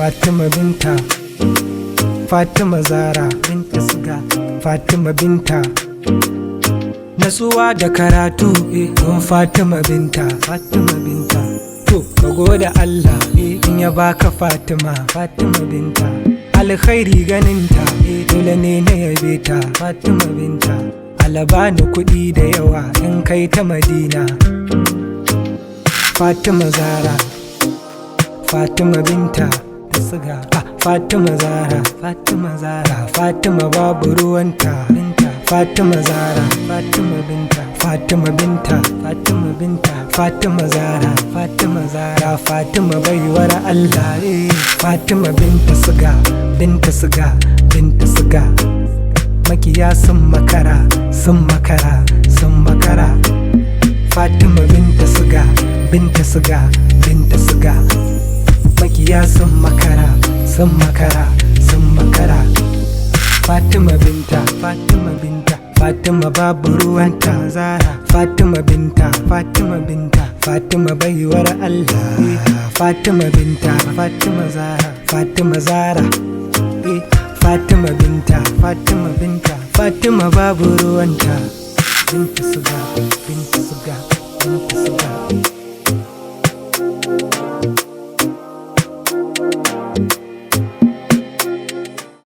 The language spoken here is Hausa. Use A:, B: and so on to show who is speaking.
A: Fatima Binta, Fatima Zara, Binta Siga, Fatima Binta. Nasuwa da karatu gun Fatima Binta, Fatima Binta. To ka gode Allah in ya baka Fatima, Fatima Binta. Alkhairi ganinta dole ne na yabe ta, Fatima Binta. Alabani kuɗi da yawa in kai ta Madina. Fatima Zara, Fatima Binta da Siga. Fatima Zara, Fatima Zara, Fatima babu ruwanta. Binta, Fatima Zara, Fatima Binta, Fatima Binta, Fatima Binta, Fatima Zara, Fatima Zara, Fatima baiwar Allah. Fatima Binta Siga, Binta Siga, Binta Siga. Makiya sun makara, sun makara, sun makara. Fatima Binta Siga, Binta Siga, Binta Siga. Makiya sun makara, sun makara, sun makara. Fatima Binta, Fatima Binta, Fatima babu ruwanta. Zara, Fatima Binta, Fatima Binta, Fatima baiwar Allah. Fatima Binta, Fatima Zara, Fatima Zara. Fatima Binta, Fatima Binta, Fatima babu ruwanta. Binta Siga, Binta Siga, Binta Siga.